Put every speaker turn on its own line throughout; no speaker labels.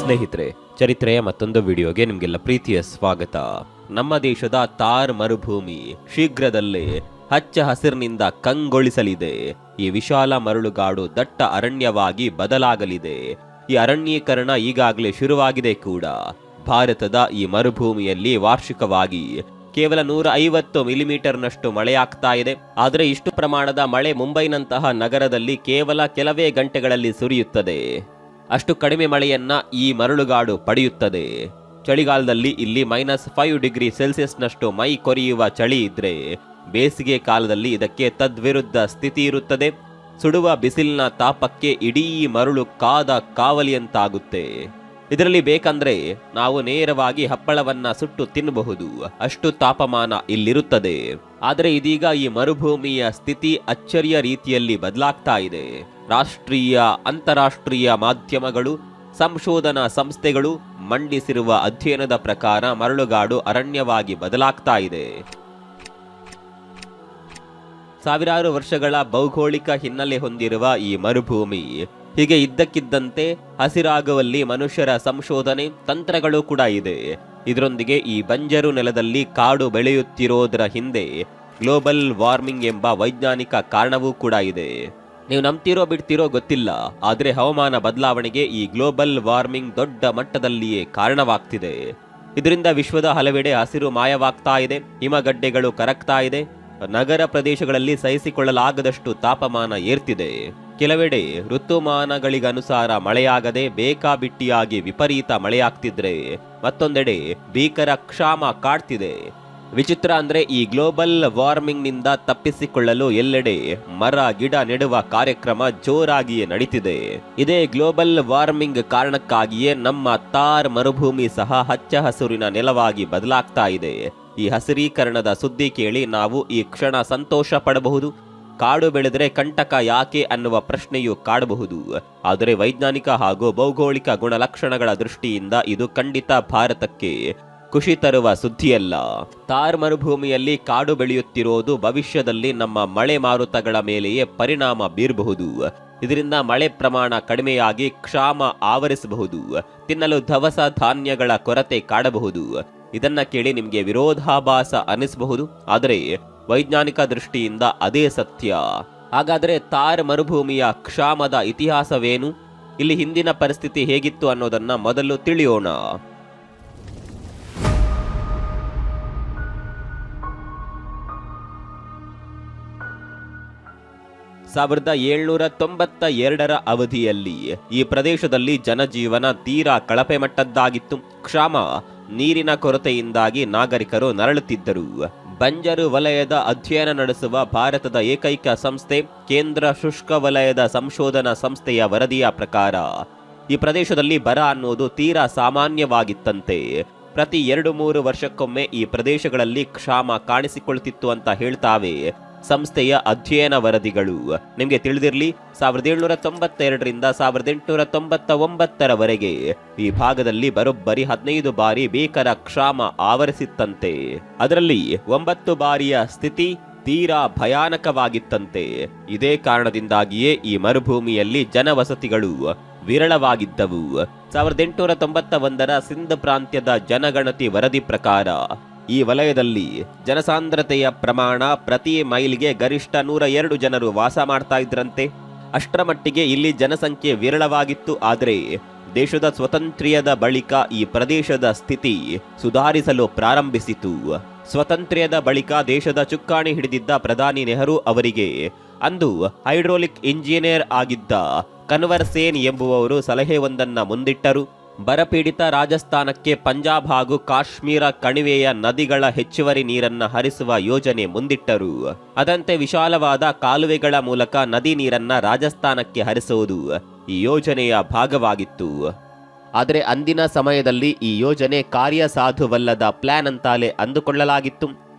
ಸ್ನೇಹಿತರೆ, ಚರಿತ್ರೆಯ ಮತ್ತೊಂದು ವಿಡಿಯೋಗೆ ನಿಮಗೆಲ್ಲ ಪ್ರೀತಿಯ ಸ್ವಾಗತ. ನಮ್ಮ ದೇಶದ ಥಾರ್ ಮರುಭೂಮಿ ಶೀಘ್ರದಲ್ಲೇ ಹಚ್ಚ ಹಸಿರಿನಿಂದ ಕಂಗೊಳಿಸಲಿದೆ. ಈ ವಿಶಾಲ ಮರಳುಗಾಡು ದಟ್ಟ ಅರಣ್ಯವಾಗಿ ಬದಲಾಗಲಿದೆ. ಈ ಅರಣ್ಯೀಕರಣ ಈಗಾಗಲೇ ಶುರುವಾಗಿದೆ ಕೂಡ. ಭಾರತದ ಈ ಮರುಭೂಮಿಯಲ್ಲಿ ವಾರ್ಷಿಕವಾಗಿ ಕೇವಲ 150 ಮಿಲಿಮೀಟರ್ನಷ್ಟು ಮಳೆಯಾಗ್ತಾ ಇದೆ. ಆದರೆ ಇಷ್ಟು ಪ್ರಮಾಣದ ಮಳೆ ಮುಂಬೈನಂತಹ ನಗರದಲ್ಲಿ ಕೇವಲ ಕೆಲವೇ ಗಂಟೆಗಳಲ್ಲಿ ಸುರಿಯುತ್ತದೆ. ಅಷ್ಟು ಕಡಿಮೆ ಮಳೆಯನ್ನ ಈ ಮರಳುಗಾಡು ಪಡೆಯುತ್ತದೆ. ಚಳಿಗಾಲದಲ್ಲಿ ಇಲ್ಲಿ -5 ಡಿಗ್ರಿ ಸೆಲ್ಸಿಯಸ್ನಷ್ಟು ಮೈ ಕೊರೆಯುವ ಚಳಿ ಇದ್ರೆ, ಬೇಸಿಗೆ ಕಾಲದಲ್ಲಿ ಇದಕ್ಕೆ ತದ್ವಿರುದ್ಧ ಸ್ಥಿತಿ ಇರುತ್ತದೆ. ಸುಡುವ ಬಿಸಿಲಿನ ತಾಪಕ್ಕೆ ಇಡೀ ಮರಳು ಕಾದ ಕಾವಲಿಯಂತಾಗುತ್ತೆ. ಇದರಲ್ಲಿ ಬೇಕಂದ್ರೆ ನಾವು ನೇರವಾಗಿ ಹಪ್ಪಳವನ್ನ ಸುಟ್ಟು ತಿನ್ನಬಹುದು, ಅಷ್ಟು ತಾಪಮಾನ ಇಲ್ಲಿರುತ್ತದೆ. ಆದರೆ ಇದೀಗ ಈ ಮರುಭೂಮಿಯ ಸ್ಥಿತಿ ಅಚ್ಚರಿಯ ರೀತಿಯಲ್ಲಿ ಬದಲಾಗ್ತಾ ಇದೆ. ರಾಷ್ಟ್ರೀಯ ಅಂತಾರಾಷ್ಟ್ರೀಯ ಮಾಧ್ಯಮಗಳು, ಸಂಶೋಧನಾ ಸಂಸ್ಥೆಗಳು ಮಂಡಿಸಿರುವ ಅಧ್ಯಯನದ ಪ್ರಕಾರ ಮರಳುಗಾಡು ಅರಣ್ಯವಾಗಿ ಬದಲಾಗ್ತಾ ಇದೆ. ಸಾವಿರಾರು ವರ್ಷಗಳ ಭೌಗೋಳಿಕ ಹಿನ್ನೆಲೆ ಹೊಂದಿರುವ ಈ ಮರುಭೂಮಿ ಹೀಗೆ ಇದ್ದಕ್ಕಿದ್ದಂತೆ ಹಸಿರಾಗುವಲ್ಲಿ ಮನುಷ್ಯರ ಸಂಶೋಧನೆ ತಂತ್ರಗಳು ಕೂಡ ಇದೆ. ಇದರೊಂದಿಗೆ ಈ ಬಂಜರು ನೆಲದಲ್ಲಿ ಕಾಡು ಬೆಳೆಯುತ್ತಿರೋದರ ಹಿಂದೆ ಗ್ಲೋಬಲ್ ವಾರ್ಮಿಂಗ್ ಎಂಬ ವೈಜ್ಞಾನಿಕ ಕಾರಣವೂ ಕೂಡ ಇದೆ. ನೀವು ನಂಬ್ತಿರೋ ಬಿಡ್ತಿರೋ ಗೊತ್ತಿಲ್ಲ, ಆದರೆ ಹವಾಮಾನ ಬದಲಾವಣೆಗೆ ಈ ಗ್ಲೋಬಲ್ ವಾರ್ಮಿಂಗ್ ದೊಡ್ಡ ಮಟ್ಟದಲ್ಲಿಯೇ ಕಾರಣವಾಗ್ತಿದೆ. ಇದರಿಂದ ವಿಶ್ವದ ಹಲವೆಡೆ ಹಸಿರು ಮಾಯವಾಗ್ತಾ ಇದೆ, ಹಿಮಗಡ್ಡೆಗಳು ಕರಗ್ತಾ ಇದೆ, ನಗರ ಪ್ರದೇಶಗಳಲ್ಲಿ ಸಹಿಸಿಕೊಳ್ಳಲಾಗದಷ್ಟು ತಾಪಮಾನ ಏರ್ತಿದೆ. ಕೆಲವೆಡೆ ಋತುಮಾನಗಳಿಗನುಸಾರ ಮಳೆಯಾಗದೆ ಬೇಕಾಬಿಟ್ಟಿಯಾಗಿ ವಿಪರೀತ ಮಳೆಯಾಗ್ತಿದ್ರೆ, ಮತ್ತೊಂದೆಡೆ ಭೀಕರ ಕ್ಷಾಮ ಕಾಡ್ತಿದೆ. ವಿಚಿತ್ರ ಅಂದ್ರೆ ಈ ಗ್ಲೋಬಲ್ ವಾರ್ಮಿಂಗ್ ನಿಂದ ತಪ್ಪಿಸಿಕೊಳ್ಳಲು ಎಲ್ಲೆಡೆ ಮರ ಗಿಡ ನೆಡುವ ಕಾರ್ಯಕ್ರಮ ಜೋರಾಗಿಯೇ ನಡೀತಿದೆ. ಇದೇ ಗ್ಲೋಬಲ್ ವಾರ್ಮಿಂಗ್ ಕಾರಣಕ್ಕಾಗಿಯೇ ನಮ್ಮ ಥಾರ್ ಮರುಭೂಮಿ ಸಹ ಹಚ್ಚ ಹಸುರಿನ ನೆಲವಾಗಿ ಬದಲಾಗ್ತಾ ಇದೆ. ಈ ಹಸಿರೀಕರಣದ ಸುದ್ದಿ ಕೇಳಿ ನಾವು ಈ ಕ್ಷಣ ಸಂತೋಷ ಪಡಬಹುದು. ಕಾಡು ಬೆಳೆದರೆ ಕಂಟಕ ಯಾಕೆ ಅನ್ನುವ ಪ್ರಶ್ನೆಯೂ ಕಾಡಬಹುದು. ಆದರೆ ವೈಜ್ಞಾನಿಕ ಹಾಗೂ ಭೌಗೋಳಿಕ ಗುಣಲಕ್ಷಣಗಳ ದೃಷ್ಟಿಯಿಂದ ಇದು ಖಂಡಿತ ಭಾರತಕ್ಕೆ ಖುಷಿ ತರುವ ಸುದ್ದಿಯಲ್ಲ. ಥಾರ್ ಮರುಭೂಮಿಯಲ್ಲಿ ಕಾಡು ಬೆಳೆಯುತ್ತಿರೋದು ಭವಿಷ್ಯದಲ್ಲಿ ನಮ್ಮ ಮಳೆ ಮಾರುತಗಳ ಮೇಲೆಯೇ ಪರಿಣಾಮ ಬೀರಬಹುದು. ಇದರಿಂದ ಮಳೆ ಪ್ರಮಾಣ ಕಡಿಮೆಯಾಗಿ ಕ್ಷಾಮ ಆವರಿಸಬಹುದು, ತಿನ್ನಲು ದವಸ ಧಾನ್ಯಗಳ ಕೊರತೆ ಕಾಡಬಹುದು. ಇದನ್ನ ಕೇಳಿ ನಿಮಗೆ ವಿರೋಧಾಭಾಸ ಅನಿಸಬಹುದು, ಆದರೆ ವೈಜ್ಞಾನಿಕ ದೃಷ್ಟಿಯಿಂದ ಅದೇ ಸತ್ಯ. ಹಾಗಾದ್ರೆ ಥಾರ್ ಮರುಭೂಮಿಯ ಕ್ಷಾಮದ ಇತಿಹಾಸವೇನು, ಇಲ್ಲಿ ಹಿಂದಿನ ಪರಿಸ್ಥಿತಿ ಹೇಗಿತ್ತು ಅನ್ನೋದನ್ನ ಮೊದಲು ತಿಳಿಯೋಣ. 1792ರ ಅವಧಿಯಲ್ಲಿ ಈ ಪ್ರದೇಶದಲ್ಲಿ ಜನಜೀವನ ತೀರಾ ಕಳಪೆ ಮಟ್ಟದ್ದಾಗಿತ್ತು. ಕ್ಷಾಮ, ನೀರಿನ ಕೊರತೆಯಿಂದಾಗಿ ನಾಗರಿಕರು ನರಳುತ್ತಿದ್ದರು. ಬಂಜರು ವಲಯದ ಅಧ್ಯಯನ ನಡೆಸುವ ಭಾರತದ ಏಕೈಕ ಸಂಸ್ಥೆ ಕೇಂದ್ರ ಶುಷ್ಕ ವಲಯದ ಸಂಶೋಧನಾ ಸಂಸ್ಥೆಯ ವರದಿಯ ಪ್ರಕಾರ ಈ ಪ್ರದೇಶದಲ್ಲಿ ಬರ ಅನ್ನೋದು ತೀರಾ ಸಾಮಾನ್ಯವಾಗಿತ್ತಂತೆ. ಪ್ರತಿ 2-3 ವರ್ಷಕ್ಕೊಮ್ಮೆ ಈ ಪ್ರದೇಶಗಳಲ್ಲಿ ಕ್ಷಾಮ ಕಾಣಿಸಿಕೊಳ್ತಿತ್ತು ಅಂತ ಹೇಳ್ತಾವೆ ಸಂಸ್ಥೆಯ ಅಧ್ಯಯನ ವರದಿಗಳು. ನಿಮಗೆ ತಿಳಿದಿರಲಿ, 1792ರಿಂದ 1899ರವರೆಗೆ ಈ ಭಾಗದಲ್ಲಿ ಬರೋಬ್ಬರಿ 15 ಬಾರಿ ಭೀಕರ ಕ್ಷಾಮ ಆವರಿಸಿತ್ತಂತೆ. ಅದರಲ್ಲಿ 9 ಬಾರಿಯ ಸ್ಥಿತಿ ತೀರಾ ಭಯಾನಕವಾಗಿತ್ತಂತೆ. ಇದೇ ಕಾರಣದಿಂದಾಗಿಯೇ ಈ ಮರುಭೂಮಿಯಲ್ಲಿ ಜನವಸತಿಗಳು ವಿರಳವಾಗಿದ್ದವು. 1891ರ ಸಿಂಧ್ ಪ್ರಾಂತ್ಯದ ಜನಗಣತಿ ವರದಿ ಪ್ರಕಾರ ಈ ವಲಯದಲ್ಲಿ ಜನಸಾಂದ್ರತೆಯ ಪ್ರಮಾಣ ಪ್ರತಿ ಮೈಲಿಗೆ ಗರಿಷ್ಠ 102 ಜನರು ವಾಸ ಮಾಡ್ತಾ ಇದ್ರಂತೆ. ಅಷ್ಟರ ಮಟ್ಟಿಗೆ ಇಲ್ಲಿ ಜನಸಂಖ್ಯೆ ವಿರಳವಾಗಿತ್ತು. ಆದರೆ ದೇಶದ ಸ್ವಾತಂತ್ರ್ಯದ ಬಳಿಕ ಈ ಪ್ರದೇಶದ ಸ್ಥಿತಿ ಸುಧಾರಿಸಲು ಪ್ರಾರಂಭಿಸಿತು. ಸ್ವಾತಂತ್ರ್ಯದ ಬಳಿಕ ದೇಶದ ಚುಕ್ಕಾಣಿ ಹಿಡಿದಿದ್ದ ಪ್ರಧಾನಿ ನೆಹರು ಅವರಿಗೆ ಅಂದು ಹೈಡ್ರೋಲಿಕ್ ಇಂಜಿನಿಯರ್ ಆಗಿದ್ದ ಕನ್ವರ್ ಸೇನ್ ಎಂಬುವವರು ಸಲಹೆಯೊಂದನ್ನ ಮುಂದಿಟ್ಟರು. ಬರಪೀಡಿತ ರಾಜಸ್ಥಾನಕ್ಕೆ ಪಂಜಾಬ್ ಹಾಗೂ ಕಾಶ್ಮೀರ ಕಣಿವೆಯ ನದಿಗಳ ಹೆಚ್ಚುವರಿ ನೀರನ್ನ ಹರಿಸುವ ಯೋಜನೆ ಮುಂದಿಟ್ಟರು. ಅದಂತೆ ವಿಶಾಲವಾದ ಕಾಲುವೆಗಳ ಮೂಲಕ ನದಿ ನೀರನ್ನ ರಾಜಸ್ಥಾನಕ್ಕೆ ಹರಿಸುವುದು ಈ ಯೋಜನೆಯ ಭಾಗವಾಗಿತ್ತು. ಆದರೆ ಅಂದಿನ ಸಮಯದಲ್ಲಿ ಈ ಯೋಜನೆ ಕಾರ್ಯಸಾಧುವಲ್ಲದ ಪ್ಲಾನ್ ಅಂತಾಲೆ ಅಂದುಕೊಳ್ಳಲಾಗಿತ್ತು.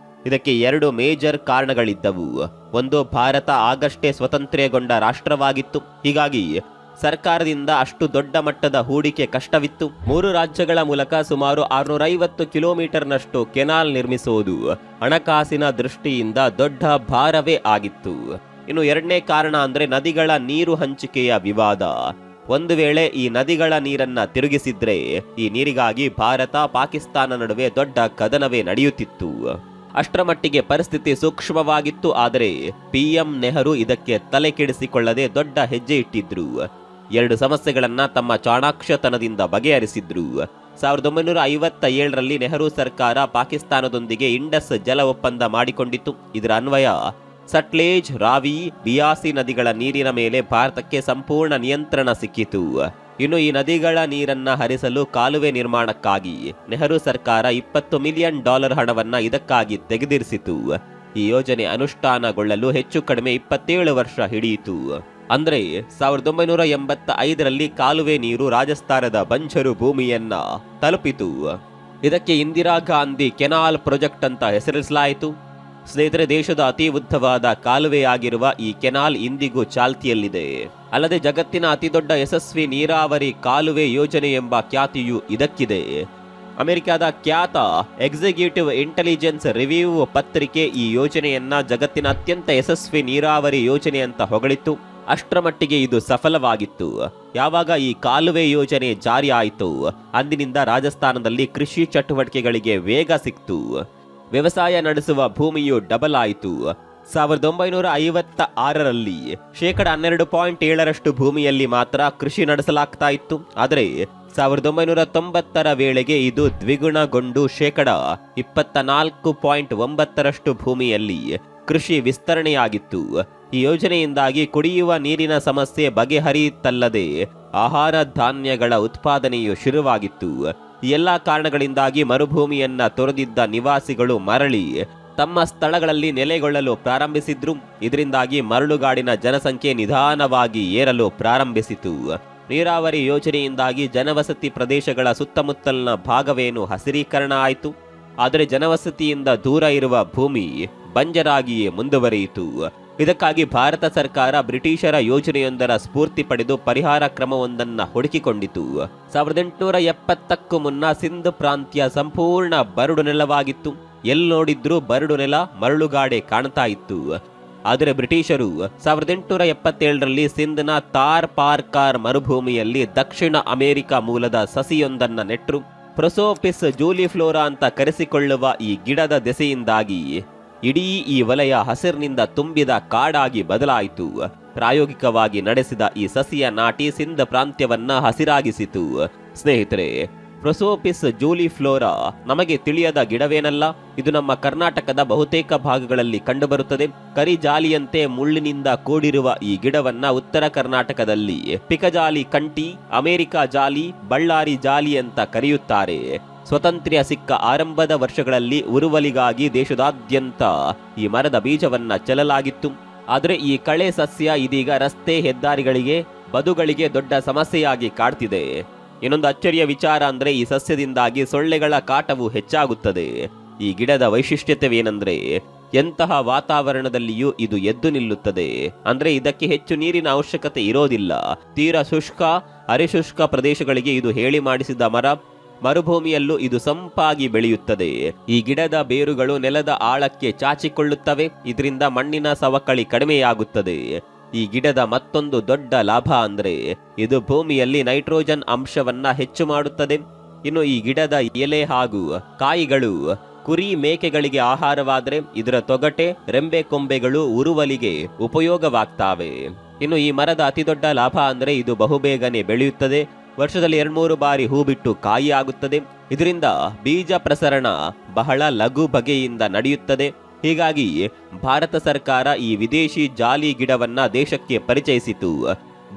ಇದಕ್ಕೆ 2 ಮೇಜರ್ ಕಾರಣಗಳಿದ್ದವು. ಒಂದು, ಭಾರತ ಆಗಷ್ಟೇ ಸ್ವತಂತ್ರಗೊಂಡ ರಾಷ್ಟ್ರವಾಗಿತ್ತು. ಹೀಗಾಗಿ ಸರ್ಕಾರದಿಂದ ಅಷ್ಟು ದೊಡ್ಡ ಮಟ್ಟದ ಹೂಡಿಕೆ ಕಷ್ಟವಿತ್ತು. 3 ರಾಜ್ಯಗಳ ಮೂಲಕ ಸುಮಾರು 650 ಕಿಲೋಮೀಟರ್ನಷ್ಟು ಕೆನಾಲ್ ನಿರ್ಮಿಸುವುದು ಹಣಕಾಸಿನ ದೃಷ್ಟಿಯಿಂದ ದೊಡ್ಡ ಭಾರವೇ ಆಗಿತ್ತು. ಇನ್ನು ಎರಡನೇ ಕಾರಣ ಅಂದ್ರೆ ನದಿಗಳ ನೀರು ಹಂಚಿಕೆಯ ವಿವಾದ. ಒಂದು ವೇಳೆ ಈ ನದಿಗಳ ನೀರನ್ನ ತಿರುಗಿಸಿದ್ರೆ ಈ ನೀರಿಗಾಗಿ ಭಾರತ ಪಾಕಿಸ್ತಾನ ನಡುವೆ ದೊಡ್ಡ ಕದನವೇ ನಡೆಯುತ್ತಿತ್ತು. ಅಷ್ಟರ ಮಟ್ಟಿಗೆ ಪರಿಸ್ಥಿತಿ ಸೂಕ್ಷ್ಮವಾಗಿತ್ತು. ಆದರೆ PM ನೆಹರು ಇದಕ್ಕೆ ತಲೆ ಕೆಡಿಸಿಕೊಳ್ಳದೆ ದೊಡ್ಡ ಹೆಜ್ಜೆ ಇಟ್ಟಿದ್ರು. ಎರಡು ಸಮಸ್ಯೆಗಳನ್ನ ತಮ್ಮ ಚಾಣಾಕ್ಷತನದಿಂದ ಬಗೆಹರಿಸಿದ್ರು. 1957ರಲ್ಲಿ ನೆಹರು ಸರ್ಕಾರ ಪಾಕಿಸ್ತಾನದೊಂದಿಗೆ ಇಂಡಸ್ ಜಲ ಒಪ್ಪಂದ ಮಾಡಿಕೊಂಡಿತ್ತು. ಇದರ ಅನ್ವಯ ಸಟ್ಲೇಜ್, ರಾವಿ, ಬಿಯಾಸಿ ನದಿಗಳ ನೀರಿನ ಮೇಲೆ ಭಾರತಕ್ಕೆ ಸಂಪೂರ್ಣ ನಿಯಂತ್ರಣ ಸಿಕ್ಕಿತು. ಇನ್ನು ಈ ನದಿಗಳ ನೀರನ್ನ ಹರಿಸಲು ಕಾಲುವೆ ನಿರ್ಮಾಣಕ್ಕಾಗಿ ನೆಹರು ಸರ್ಕಾರ $20 ಮಿಲಿಯನ್ ಹಣವನ್ನ ಇದಕ್ಕಾಗಿ ತೆಗೆದಿರಿಸಿತು. ಈ ಯೋಜನೆ ಅನುಷ್ಠಾನಗೊಳ್ಳಲು ಹೆಚ್ಚು ಕಡಿಮೆ 27 ವರ್ಷ ಹಿಡಿಯಿತು. ಅಂದ್ರೆ 1985ರಲ್ಲಿ ಕಾಲುವೆ ನೀರು ರಾಜಸ್ಥಾನದ ಬಂಜರು ಭೂಮಿಯನ್ನ ತಲುಪಿತು. ಇದಕ್ಕೆ ಇಂದಿರಾ ಗಾಂಧಿ ಕೆನಾಲ್ ಪ್ರಾಜೆಕ್ಟ್ ಅಂತ ಹೆಸರಿಸಲಾಯಿತು. ಸ್ನೇಹಿತರೆ, ದೇಶದ ಅತಿ ಉದ್ದವಾದ ಕಾಲುವೆಯಾಗಿರುವ ಈ ಕೆನಾಲ್ ಇಂದಿಗೂ ಚಾಲ್ತಿಯಲ್ಲಿದೆ. ಅಲ್ಲದೆ ಜಗತ್ತಿನ ಅತಿದೊಡ್ಡ ಯಶಸ್ವಿ ನೀರಾವರಿ ಕಾಲುವೆ ಯೋಜನೆ ಎಂಬ ಖ್ಯಾತಿಯು ಇದಕ್ಕಿದೆ. ಅಮೆರಿಕದ ಖ್ಯಾತ ಎಕ್ಸಿಕ್ಯೂಟಿವ್ ಇಂಟೆಲಿಜೆನ್ಸ್ ರಿವ್ಯೂ ಪತ್ರಿಕೆ ಈ ಯೋಜನೆಯನ್ನ ಜಗತ್ತಿನ ಅತ್ಯಂತ ಯಶಸ್ವಿ ನೀರಾವರಿ ಯೋಜನೆ ಅಂತ ಹೊಗಳಿತ್ತು. ಅಷ್ಟರ ಮಟ್ಟಿಗೆ ಇದು ಸಫಲವಾಗಿತ್ತು. ಯಾವಾಗ ಈ ಕಾಲುವೆ ಯೋಜನೆ ಜಾರಿ ಆಯಿತು, ಅಂದಿನಿಂದ ರಾಜಸ್ಥಾನದಲ್ಲಿ ಕೃಷಿ ಚಟುವಟಿಕೆಗಳಿಗೆ ವೇಗ ಸಿಕ್ತು. ವ್ಯವಸಾಯ ನಡೆಸುವ ಭೂಮಿಯು ಡಬಲ್ ಆಯಿತು. 1956ರಲ್ಲಿ 12.7% ಭೂಮಿಯಲ್ಲಿ ಮಾತ್ರ ಕೃಷಿ ನಡೆಸಲಾಗ್ತಾ ಇತ್ತು. ಆದರೆ 1990ರ ವೇಳೆಗೆ ಇದು ದ್ವಿಗುಣಗೊಂಡು 24.9% ಭೂಮಿಯಲ್ಲಿ ಕೃಷಿ ವಿಸ್ತರಣೆಯಾಗಿತ್ತು. ಈ ಯೋಜನೆಯಿಂದಾಗಿ ಕುಡಿಯುವ ನೀರಿನ ಸಮಸ್ಯೆ ಬಗೆಹರಿಯುತ್ತಲ್ಲದೆ ಆಹಾರ ಧಾನ್ಯಗಳ ಉತ್ಪಾದನೆಯು ಶುರುವಾಗಿತ್ತು. ಈ ಎಲ್ಲಾ ಕಾರಣಗಳಿಂದಾಗಿ ಮರುಭೂಮಿಯನ್ನ ತೊರೆದಿದ್ದ ನಿವಾಸಿಗಳು ಮರಳಿ ತಮ್ಮ ಸ್ಥಳಗಳಲ್ಲಿ ನೆಲೆಗೊಳ್ಳಲು ಪ್ರಾರಂಭಿಸಿದ್ರು. ಇದರಿಂದಾಗಿ ಮರಳುಗಾಡಿನ ಜನಸಂಖ್ಯೆ ನಿಧಾನವಾಗಿ ಏರಲು ಪ್ರಾರಂಭಿಸಿತು. ನೀರಾವರಿ ಯೋಜನೆಯಿಂದಾಗಿ ಜನವಸತಿ ಪ್ರದೇಶಗಳ ಸುತ್ತಮುತ್ತಲಿನ ಭಾಗವೇನು ಹಸಿರೀಕರಣ ಆಯಿತು. ಆದರೆ ಜನವಸತಿಯಿಂದ ದೂರ ಇರುವ ಭೂಮಿ ಬಂಜರಾಗಿಯೇ ಮುಂದುವರಿಯಿತು. ಇದಕ್ಕಾಗಿ ಭಾರತ ಸರ್ಕಾರ ಬ್ರಿಟಿಷರ ಯೋಜನೆಯೊಂದರ ಸ್ಫೂರ್ತಿ ಪಡೆದು ಪರಿಹಾರ ಕ್ರಮವೊಂದನ್ನು ಹುಡುಕಿಕೊಂಡಿತು. 1870ಕ್ಕೂ ಮುನ್ನ ಸಿಂಧ್ ಪ್ರಾಂತ್ಯ ಸಂಪೂರ್ಣ ಬರಡು ನೆಲವಾಗಿತ್ತು. ಎಲ್ಲಿ ನೋಡಿದ್ರೂ ಬರಡು ನೆಲ, ಮರಳುಗಾಡೆ ಕಾಣ್ತಾ ಇತ್ತು. ಆದರೆ ಬ್ರಿಟಿಷರು 1877ರಲ್ಲಿ ಸಿಂಧ್ನ ತಾರ್ ಪಾರ್ಕಾರ್ ಮರುಭೂಮಿಯಲ್ಲಿ ದಕ್ಷಿಣ ಅಮೆರಿಕ ಮೂಲದ ಸಸಿಯೊಂದನ್ನು ನೆಟ್ಟರು. ಪ್ರೊಸೋಪಿಸ್ ಜೂಲಿಫ್ಲೋರಾ ಅಂತ ಕರೆಸಿಕೊಳ್ಳುವ ಈ ಗಿಡದ ದೆಸೆಯಿಂದಾಗಿ ಇಡೀ ಈ ವಲಯ ಹಸಿರಿನಿಂದ ತುಂಬಿದ ಕಾಡಾಗಿ ಬದಲಾಯಿತು. ಪ್ರಾಯೋಗಿಕವಾಗಿ ನಡೆಸಿದ ಈ ಸಸಿಯ ನಾಟಿ ಸಿಂಧ್ ಪ್ರಾಂತ್ಯವನ್ನ ಹಸಿರಾಗಿಸಿತು. ಸ್ನೇಹಿತರೆ, ಪ್ರೊಸೋಪಿಸ್ ಜೂಲಿಫ್ಲೋರಾ ನಮಗೆ ತಿಳಿಯದ ಗಿಡವೇನಲ್ಲ. ಇದು ನಮ್ಮ ಕರ್ನಾಟಕದ ಬಹುತೇಕ ಭಾಗಗಳಲ್ಲಿ ಕಂಡುಬರುತ್ತದೆ. ಕರಿಜಾಲಿಯಂತೆ ಮುಳ್ಳಿನಿಂದ ಕೂಡಿರುವ ಈ ಗಿಡವನ್ನ ಉತ್ತರ ಕರ್ನಾಟಕದಲ್ಲಿ ಪಿಕಜಾಲಿ ಕಂಟಿ, ಅಮೆರಿಕ ಜಾಲಿ, ಬಳ್ಳಾರಿ ಜಾಲಿ ಅಂತ ಕರೆಯುತ್ತಾರೆ. ಸ್ವಾತಂತ್ರ್ಯ ಸಿಕ್ಕ ಆರಂಭದ ವರ್ಷಗಳಲ್ಲಿ ಉರುವಲಿಗಾಗಿ ದೇಶದಾದ್ಯಂತ ಈ ಮರದ ಬೀಜವನ್ನ ಚೆಲ್ಲಲಾಗಿತ್ತು. ಆದರೆ ಈ ಕಳೆ ಸಸ್ಯ ಇದೀಗ ರಸ್ತೆ, ಹೆದ್ದಾರಿಗಳಿಗೆ, ಬದುಗಳಿಗೆ ದೊಡ್ಡ ಸಮಸ್ಯೆಯಾಗಿ ಕಾಡ್ತಿದೆ. ಇನ್ನೊಂದು ಅಚ್ಚರಿಯ ವಿಚಾರ ಅಂದ್ರೆ ಈ ಸಸ್ಯದಿಂದಾಗಿ ಸೊಳ್ಳೆಗಳ ಕಾಟವು ಹೆಚ್ಚಾಗುತ್ತದೆ. ಈ ಗಿಡದ ವೈಶಿಷ್ಟ್ಯತೆವೇನೆಂದ್ರೆ ಎಂತಹ ವಾತಾವರಣದಲ್ಲಿಯೂ ಇದು ಎದ್ದು ನಿಲ್ಲುತ್ತದೆ. ಅಂದ್ರೆ ಇದಕ್ಕೆ ಹೆಚ್ಚು ನೀರಿನ ಅವಶ್ಯಕತೆ ಇರೋದಿಲ್ಲ. ತೀರಾ ಶುಷ್ಕ, ಅರೆಶುಷ್ಕ ಪ್ರದೇಶಗಳಿಗೆ ಇದು ಹೇಳಿ ಮಾಡಿಸಿದ ಮರ. ಮರುಭೂಮಿಯಲ್ಲೂ ಇದು ಸಂಪಾಗಿ ಬೆಳೆಯುತ್ತದೆ. ಈ ಗಿಡದ ಬೇರುಗಳು ನೆಲದ ಆಳಕ್ಕೆ ಚಾಚಿಕೊಳ್ಳುತ್ತವೆ. ಇದರಿಂದ ಮಣ್ಣಿನ ಸವಕಳಿ ಕಡಿಮೆಯಾಗುತ್ತದೆ. ಈ ಗಿಡದ ಮತ್ತೊಂದು ದೊಡ್ಡ ಲಾಭ ಅಂದ್ರೆ ಇದು ಭೂಮಿಯಲ್ಲಿ ನೈಟ್ರೋಜನ್ ಅಂಶವನ್ನ ಹೆಚ್ಚು ಮಾಡುತ್ತದೆ. ಇನ್ನು ಈ ಗಿಡದ ಎಲೆ ಹಾಗೂ ಕಾಯಿಗಳು ಕುರಿ, ಮೇಕೆಗಳಿಗೆ ಆಹಾರವಾದರೆ ಇದರ ತೊಗಟೆ, ರೆಂಬೆ ಕೊಂಬೆಗಳು ಉರುವಲಿಗೆ ಉಪಯೋಗವಾಗ್ತಾವೆ. ಇನ್ನು ಈ ಮರದ ಅತಿದೊಡ್ಡ ಲಾಭ ಅಂದ್ರೆ ಇದು ಬಹುಬೇಗನೆ ಬೆಳೆಯುತ್ತದೆ. ವರ್ಷದಲ್ಲಿ 2-3 ಬಾರಿ ಹೂ ಬಿಟ್ಟು ಕಾಯಿ ಆಗುತ್ತದೆ. ಇದರಿಂದ ಬೀಜ ಪ್ರಸರಣ ಬಹಳ ಲಘು ಬಗೆಯಿಂದ ನಡೆಯುತ್ತದೆ. ಹೀಗಾಗಿ ಭಾರತ ಸರ್ಕಾರ ಈ ವಿದೇಶಿ ಜಾಲಿ ಗಿಡವನ್ನ ದೇಶಕ್ಕೆ ಪರಿಚಯಿಸಿತು.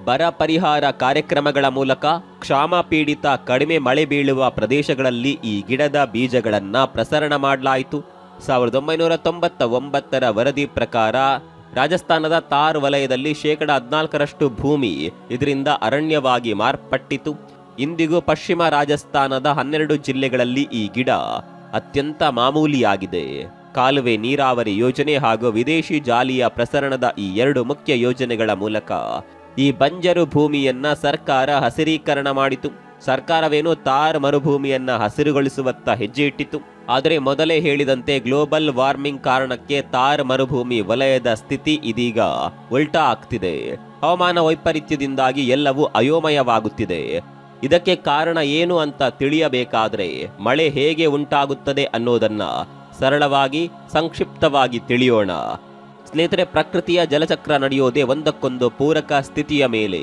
ಬರ ಪರಿಹಾರ ಕಾರ್ಯಕ್ರಮಗಳ ಮೂಲಕ ಕ್ಷಾಮ ಪೀಡಿತ, ಕಡಿಮೆ ಮಳೆ ಬೀಳುವ ಪ್ರದೇಶಗಳಲ್ಲಿ ಈ ಗಿಡದ ಬೀಜಗಳನ್ನ ಪ್ರಸರಣ ಮಾಡಲಾಯಿತು. 1999ರ ವರದಿ ಪ್ರಕಾರ ರಾಜಸ್ಥಾನದ ತಾರ್ ವಲಯದಲ್ಲಿ 14% ಭೂಮಿ ಇದರಿಂದ ಅರಣ್ಯವಾಗಿ ಮಾರ್ಪಟ್ಟಿತು. ಇಂದಿಗೂ ಪಶ್ಚಿಮ ರಾಜಸ್ಥಾನದ 12 ಜಿಲ್ಲೆಗಳಲ್ಲಿ ಈ ಗಿಡ ಅತ್ಯಂತ ಮಾಮೂಲಿಯಾಗಿದೆ. ಕಾಲುವೆ ನೀರಾವರಿ ಯೋಜನೆ ಹಾಗೂ ವಿದೇಶಿ ಜಾಲಿಯ ಪ್ರಸರಣದ ಈ 2 ಮುಖ್ಯ ಯೋಜನೆಗಳ ಮೂಲಕ ಈ ಬಂಜರು ಭೂಮಿಯನ್ನ ಸರ್ಕಾರ ಹಸಿರೀಕರಣ ಮಾಡಿತು. ಸರ್ಕಾರವೇನು ತಾರ್ ಮರುಭೂಮಿಯನ್ನ ಹಸಿರುಗೊಳಿಸುವತ್ತ ಹೆಜ್ಜೆ ಇಟ್ಟಿತು. ಆದರೆ ಮೊದಲೇ ಹೇಳಿದಂತೆ ಗ್ಲೋಬಲ್ ವಾರ್ಮಿಂಗ್ ಕಾರಣಕ್ಕೆ ಥಾರ್ ಮರುಭೂಮಿ ವಲಯದ ಸ್ಥಿತಿ ಇದೀಗ ಉಲ್ಟಾ ಆಗ್ತಿದೆ. ಹವಾಮಾನ ವೈಪರೀತ್ಯದಿಂದಾಗಿ ಎಲ್ಲವೂ ಅಯೋಮಯವಾಗುತ್ತಿದೆ. ಇದಕ್ಕೆ ಕಾರಣ ಏನು ಅಂತ ತಿಳಿಯಬೇಕಾದ್ರೆ ಮಳೆ ಹೇಗೆ ಉಂಟಾಗುತ್ತದೆ ಅನ್ನೋದನ್ನ ಸರಳವಾಗಿ ಸಂಕ್ಷಿಪ್ತವಾಗಿ ತಿಳಿಯೋಣ. ಸ್ನೇಹಿತರೆ, ಪ್ರಕೃತಿಯ ಜಲಚಕ್ರ ನಡೆಯೋದೇ ಒಂದಕ್ಕೊಂದು ಪೂರಕ ಸ್ಥಿತಿಯ ಮೇಲೆ.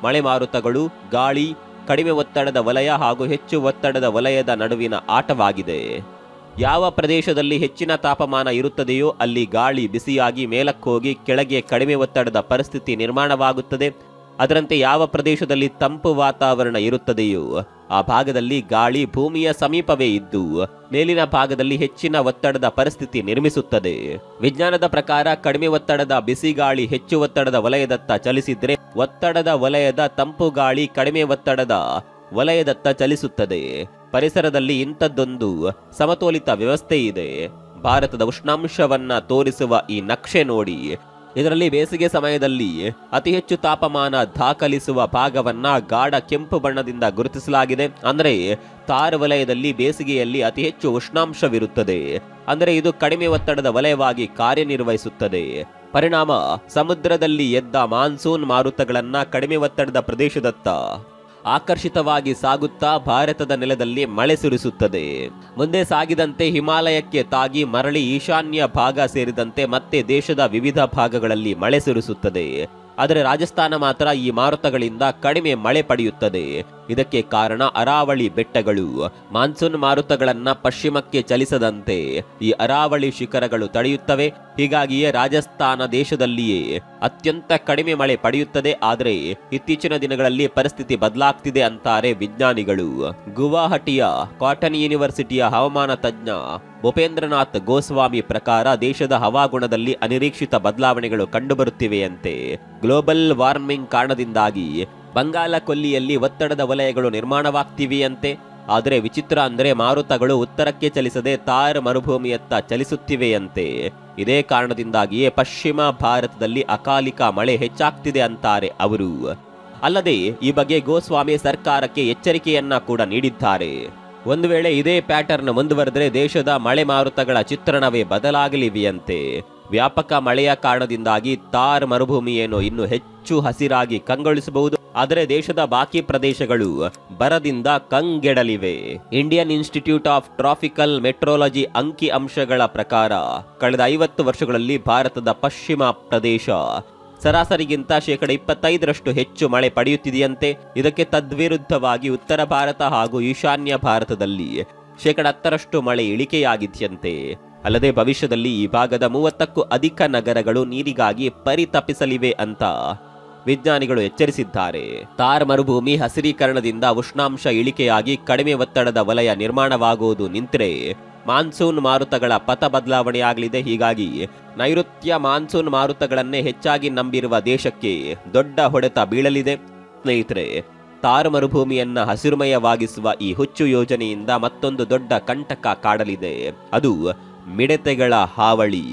ಮಳೆ ಮಾರುತಗಳು, ಗಾಳಿ, ಕಡಿಮೆ ಒತ್ತಡದ ವಲಯ ಹಾಗೂ ಹೆಚ್ಚು ಒತ್ತಡದ ವಲಯದ ನಡುವಿನ ಆಟವಾಗಿದೆ. ಯಾವ ಪ್ರದೇಶದಲ್ಲಿ ಹೆಚ್ಚಿನ ತಾಪಮಾನ ಇರುತ್ತದೆಯೋ ಅಲ್ಲಿ ಗಾಳಿ ಬಿಸಿಯಾಗಿ ಮೇಲಕ್ಕೋಗಿ ಕೆಳಗೆ ಕಡಿಮೆ ಒತ್ತಡದ ಪರಿಸ್ಥಿತಿ ನಿರ್ಮಾಣವಾಗುತ್ತದೆ. ಅದರಂತೆ ಯಾವ ಪ್ರದೇಶದಲ್ಲಿ ತಂಪು ವಾತಾವರಣ ಇರುತ್ತದೆಯೋ ಆ ಭಾಗದಲ್ಲಿ ಗಾಳಿ ಭೂಮಿಯ ಸಮೀಪವೇ ಇದ್ದು ಮೇಲಿನ ಭಾಗದಲ್ಲಿ ಹೆಚ್ಚಿನ ಒತ್ತಡದ ಪರಿಸ್ಥಿತಿ ನಿರ್ಮಿಸುತ್ತದೆ. ವಿಜ್ಞಾನದ ಪ್ರಕಾರ ಕಡಿಮೆ ಒತ್ತಡದ ಬಿಸಿ ಗಾಳಿ ಹೆಚ್ಚು ಒತ್ತಡದ ವಲಯದತ್ತ ಚಲಿಸಿದ್ರೆ ಒತ್ತಡದ ವಲಯದ ತಂಪು ಗಾಳಿ ಕಡಿಮೆ ಒತ್ತಡದ ವಲಯದತ್ತ ಚಲಿಸುತ್ತದೆ. ಪರಿಸರದಲ್ಲಿ ಇಂಥದ್ದೊಂದು ಸಮತೋಲಿತ ವ್ಯವಸ್ಥೆ ಇದೆ. ಭಾರತದ ಉಷ್ಣಾಂಶವನ್ನ ತೋರಿಸುವ ಈ ನಕ್ಷೆ ನೋಡಿ. ಇದರಲ್ಲಿ ಬೇಸಿಗೆ ಸಮಯದಲ್ಲಿ ಅತಿ ಹೆಚ್ಚು ತಾಪಮಾನ ದಾಖಲಿಸುವ ಭಾಗವನ್ನ ಗಾಢ ಕೆಂಪು ಬಣ್ಣದಿಂದ ಗುರುತಿಸಲಾಗಿದೆ. ಅಂದರೆ ಥಾರ್ ವಲಯದಲ್ಲಿ ಬೇಸಿಗೆಯಲ್ಲಿ ಅತಿ ಹೆಚ್ಚು ಉಷ್ಣಾಂಶವಿರುತ್ತದೆ. ಅಂದರೆ ಇದು ಕಡಿಮೆ ಒತ್ತಡದ ವಲಯವಾಗಿ ಕಾರ್ಯನಿರ್ವಹಿಸುತ್ತದೆ. ಪರಿಣಾಮ ಸಮುದ್ರದಲ್ಲಿ ಎದ್ದ ಮಾನ್ಸೂನ್ ಮಾರುತಗಳನ್ನ ಕಡಿಮೆ ಒತ್ತಡದ ಪ್ರದೇಶದತ್ತ ಆಕರ್ಷಿತವಾಗಿ ಸಾಗುತ್ತಾ ಭಾರತದ ನೆಲದಲ್ಲಿ ಮಳೆ ಸುರಿಸುತ್ತದೆ. ಮುಂದೆ ಸಾಗಿದಂತೆ ಹಿಮಾಲಯಕ್ಕೆ ತಾಗಿ ಮರಳಿ ಈಶಾನ್ಯ ಭಾಗ ಸೇರಿದಂತೆ ಮತ್ತೆ ದೇಶದ ವಿವಿಧ ಭಾಗಗಳಲ್ಲಿ ಮಳೆ ಸುರಿಸುತ್ತದೆ. ಆದರೆ ರಾಜಸ್ಥಾನ ಮಾತ್ರ ಈ ಮಾರುತಗಳಿಂದ ಕಡಿಮೆ ಮಳೆ ಪಡೆಯುತ್ತದೆ. ಇದಕ್ಕೆ ಕಾರಣ ಅರಾವಳಿ ಬೆಟ್ಟಗಳು. ಮಾನ್ಸೂನ್ ಮಾರುತಗಳನ್ನ ಪಶ್ಚಿಮಕ್ಕೆ ಚಲಿಸದಂತೆ ಈ ಅರಾವಳಿ ಶಿಖರಗಳು ತಡೆಯುತ್ತವೆ. ಹೀಗಾಗಿಯೇ ರಾಜಸ್ಥಾನ ದೇಶದಲ್ಲಿಯೇ ಅತ್ಯಂತ ಕಡಿಮೆ ಮಳೆ ಪಡೆಯುತ್ತದೆ. ಆದರೆ ಇತ್ತೀಚಿನ ದಿನಗಳಲ್ಲಿ ಪರಿಸ್ಥಿತಿ ಬದಲಾಗ್ತಿದೆ ಅಂತಾರೆ ವಿಜ್ಞಾನಿಗಳು. ಗುವಾಹಟಿಯ ಕಾಟನ್ ಯೂನಿವರ್ಸಿಟಿಯ ಹವಾಮಾನ ತಜ್ಞ ಭೂಪೇಂದ್ರನಾಥ್ ಗೋಸ್ವಾಮಿ ಪ್ರಕಾರ ದೇಶದ ಹವಾಗುಣದಲ್ಲಿ ಅನಿರೀಕ್ಷಿತ ಬದಲಾವಣೆಗಳು ಕಂಡುಬರುತ್ತಿವೆಯಂತೆ. ಗ್ಲೋಬಲ್ ವಾರ್ಮಿಂಗ್ ಕಾರಣದಿಂದಾಗಿ ಬಂಗಾಳ ಕೊಲ್ಲಿಯಲ್ಲಿ ಒತ್ತಡದ ವಲಯಗಳು ನಿರ್ಮಾಣವಾಗ್ತಿವೆಯಂತೆ. ಆದರೆ ವಿಚಿತ್ರ ಅಂದ್ರೆ ಮಾರುತಗಳು ಉತ್ತರಕ್ಕೆ ಚಲಿಸದೆ ಥಾರ್ ಮರುಭೂಮಿಯತ್ತ ಚಲಿಸುತ್ತಿವೆಯಂತೆ. ಇದೇ ಕಾರಣದಿಂದಾಗಿಯೇ ಪಶ್ಚಿಮ ಭಾರತದಲ್ಲಿ ಅಕಾಲಿಕ ಮಳೆ ಹೆಚ್ಚಾಗ್ತಿದೆ ಅಂತಾರೆ ಅವರು. ಅಲ್ಲದೆ ಈ ಬಗ್ಗೆ ಗೋಸ್ವಾಮಿ ಸರ್ಕಾರಕ್ಕೆ ಎಚ್ಚರಿಕೆಯನ್ನ ಕೂಡ ನೀಡಿದ್ದಾರೆ. ಒಂದು ವೇಳೆ ಇದೇ ಪ್ಯಾಟರ್ನ್ ಮುಂದುವರೆದರೆ ದೇಶದ ಮಳೆ ಮಾರುತಗಳ ಚಿತ್ರಣವೇ ಬದಲಾಗಲಿವೆಯಂತೆ. ವ್ಯಾಪಕ ಮಳೆಯ ಕಾರಣದಿಂದಾಗಿ ಥಾರ್ ಮರುಭೂಮಿಯನ್ನು ಇನ್ನು ಹೆಚ್ಚು ಹಸಿರಾಗಿ ಕಂಗೊಳಿಸಬಹುದು. ಆದರೆ ದೇಶದ ಬಾಕಿ ಪ್ರದೇಶಗಳು ಬರದಿಂದ ಕಂಗೆಡಲಿವೆ. Indian Institute of Tropical Meteorology ಅಂಕಿ ಅಂಶಗಳ ಪ್ರಕಾರ ಕಳೆದ 50 ವರ್ಷಗಳಲ್ಲಿ ಭಾರತದ ಪಶ್ಚಿಮ ಪ್ರದೇಶ ಸರಾಸರಿಗಿಂತ 25% ಹೆಚ್ಚು ಮಳೆ ಪಡೆಯುತ್ತಿದೆಯಂತೆ. ಇದಕ್ಕೆ ತದ್ವಿರುದ್ಧವಾಗಿ ಉತ್ತರ ಭಾರತ ಹಾಗೂ ಈಶಾನ್ಯ ಭಾರತದಲ್ಲಿ 10% ಮಳೆ ಇಳಿಕೆಯಾಗಿದೆಯಂತೆ. ಅಲ್ಲದೆ ಭವಿಷ್ಯದಲ್ಲಿ ಈ ಭಾಗದ 30ಕ್ಕೂ ಅಧಿಕ ನಗರಗಳು ನೀರಿಗಾಗಿ ಪರಿತಪಿಸಲಿವೆ ಅಂತ ವಿಜ್ಞಾನಿಗಳು ಎಚ್ಚರಿಸಿದ್ದಾರೆ. ಥಾರ್ ಮರುಭೂಮಿ ಹಸಿರೀಕರಣದಿಂದ ಉಷ್ಣಾಂಶ ಇಳಿಕೆಯಾಗಿ ಕಡಿಮೆ ಒತ್ತಡದ ವಲಯ ನಿರ್ಮಾಣವಾಗುವುದು ನಿಂತರೆ ಮಾನ್ಸೂನ್ ಮಾರುತಗಳ ಪಥ ಬದಲಾವಣೆಯಾಗಲಿದೆ. ಹೀಗಾಗಿ ನೈಋತ್ಯ ಮಾನ್ಸೂನ್ ಮಾರುತಗಳನ್ನೇ ಹೆಚ್ಚಾಗಿ ನಂಬಿರುವ ದೇಶಕ್ಕೆ ದೊಡ್ಡ ಹೊಡೆತ ಬೀಳಲಿದೆ. ಸ್ನೇಹಿತರೆ, ಥಾರ್ ಮರುಭೂಮಿಯನ್ನ ಹಸಿರುಮಯವಾಗಿಸುವ ಈ ಹುಚ್ಚು ಯೋಜನೆಯಿಂದ ಮತ್ತೊಂದು ದೊಡ್ಡ ಕಂಟಕ ಕಾಡಲಿದೆ. ಅದು ಮಿಡತೆಗಳ ಹಾವಳಿ.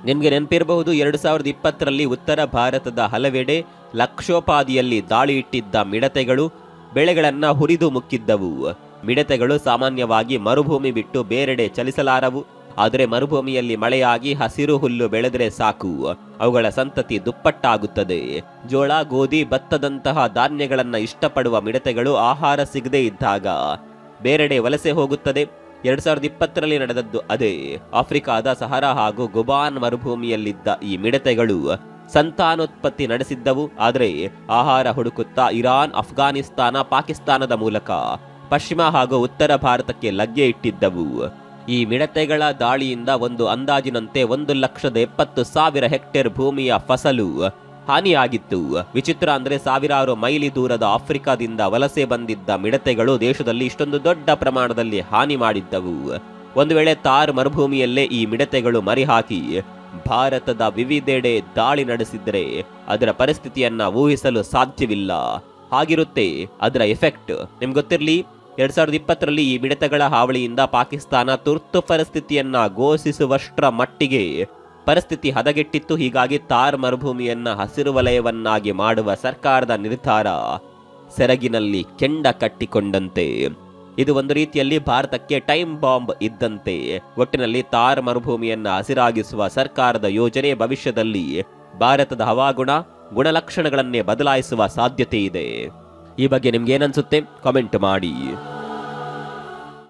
ನಿಮಗೆ ನೆನಪಿರಬಹುದು, 2020ರಲ್ಲಿ ಉತ್ತರ ಭಾರತದ ಹಲವೆಡೆ ಲಕ್ಷೋಪಾದಿಯಲ್ಲಿ ದಾಳಿ ಇಟ್ಟಿದ್ದ ಮಿಡತೆಗಳು ಬೆಳೆಗಳನ್ನ ಹುರಿದು ಮುಕ್ಕಿದ್ದವು. ಮಿಡತೆಗಳು ಸಾಮಾನ್ಯವಾಗಿ ಮರುಭೂಮಿ ಬಿಟ್ಟು ಬೇರೆಡೆ ಚಲಿಸಲಾರವು. ಆದರೆ ಮರುಭೂಮಿಯಲ್ಲಿ ಮಳೆಯಾಗಿ ಹಸಿರು ಹುಲ್ಲು ಬೆಳೆದರೆ ಸಾಕು, ಅವುಗಳ ಸಂತತಿ ದುಪ್ಪಟ್ಟಾಗುತ್ತದೆ. ಜೋಳ, ಗೋಧಿ, ಭತ್ತದಂತಹ ಧಾನ್ಯಗಳನ್ನ ಇಷ್ಟಪಡುವ ಮಿಡತೆಗಳು ಆಹಾರ ಸಿಗದೇ ಇದ್ದಾಗ ಬೇರೆಡೆ ವಲಸೆ ಹೋಗುತ್ತದೆ. 2020ರಲ್ಲಿ ನಡೆದದ್ದು ಅದೇ. ಆಫ್ರಿಕಾದ ಸಹರಾ ಹಾಗೂ ಗುಬಾನ್ ಮರುಭೂಮಿಯಲ್ಲಿದ್ದ ಈ ಮಿಡತೆಗಳು ಸಂತಾನೋತ್ಪತ್ತಿ ನಡೆಸಿದ್ದವು. ಆದರೆ ಆಹಾರ ಹುಡುಕುತ್ತಾ ಇರಾನ್, ಅಫ್ಘಾನಿಸ್ತಾನ, ಪಾಕಿಸ್ತಾನದ ಮೂಲಕ ಪಶ್ಚಿಮ ಹಾಗೂ ಉತ್ತರ ಭಾರತಕ್ಕೆ ಲಗ್ಗೆ ಇಟ್ಟಿದ್ದವು. ಈ ಮಿಡತೆಗಳ ದಾಳಿಯಿಂದ ಒಂದು ಅಂದಾಜಿನಂತೆ 1,70,000 ಹೆಕ್ಟೇರ್ ಭೂಮಿಯ ಫಸಲು ಹಾನಿಯಾಗಿತ್ತು. ವಿಚಿತ್ರ ಅಂದ್ರೆ ಸಾವಿರಾರು ಮೈಲಿ ದೂರದ ಆಫ್ರಿಕಾದಿಂದ ವಲಸೆ ಬಂದಿದ್ದ ಮಿಡತೆಗಳು ದೇಶದಲ್ಲಿ ಇಷ್ಟೊಂದು ದೊಡ್ಡ ಪ್ರಮಾಣದಲ್ಲಿ ಹಾನಿ ಮಾಡಿದ್ದವು. ಒಂದು ವೇಳೆ ಥಾರ್ ಮರುಭೂಮಿಯಲ್ಲೇ ಈ ಮಿಡತೆಗಳು ಮರಿಹಾಕಿ ಭಾರತದ ವಿವಿಧೆಡೆ ದಾಳಿ ನಡೆಸಿದ್ರೆ ಅದರ ಪರಿಸ್ಥಿತಿಯನ್ನ ಊಹಿಸಲು ಸಾಧ್ಯವಿಲ್ಲ. ಹಾಗಿರುತ್ತೆ ಅದರ ಎಫೆಕ್ಟ್. ನಿಮ್ಗೆ ಗೊತ್ತಿರಲಿ, 2020ರಲ್ಲಿ ಈ ಮಿಡತೆಗಳ ಹಾವಳಿಯಿಂದ ಪಾಕಿಸ್ತಾನ ತುರ್ತು ಪರಿಸ್ಥಿತಿಯನ್ನ ಘೋಷಿಸುವಷ್ಟರ ಮಟ್ಟಿಗೆ ಪರಿಸ್ಥಿತಿ ಹದಗೆಟ್ಟಿತ್ತು. ಹೀಗಾಗಿ ಥಾರ್ ಮರುಭೂಮಿಯನ್ನ ಹಸಿರು ವಲಯವನ್ನಾಗಿ ಮಾಡುವ ಸರ್ಕಾರದ ನಿರ್ಧಾರ ಸೆರಗಿನಲ್ಲಿ ಕೆಂಡ ಕಟ್ಟಿಕೊಂಡಂತೆ. ಇದು ಒಂದು ರೀತಿಯಲ್ಲಿ ಭಾರತಕ್ಕೆ ಟೈಮ್ ಬಾಂಬ್ ಇದ್ದಂತೆ. ಒಟ್ಟಿನಲ್ಲಿ ಥಾರ್ ಮರುಭೂಮಿಯನ್ನ ಹಸಿರಾಗಿಸುವ ಸರ್ಕಾರದ ಯೋಜನೆ ಭವಿಷ್ಯದಲ್ಲಿ ಭಾರತದ ಹವಾಗುಣ ಗುಣಲಕ್ಷಣಗಳನ್ನೇ ಬದಲಾಯಿಸುವ ಸಾಧ್ಯತೆ ಇದೆ. ಈ ಬಗ್ಗೆ ನಿಮ್ಗೆ ಏನನ್ಸುತ್ತೆ ಕಾಮೆಂಟ್ ಮಾಡಿ.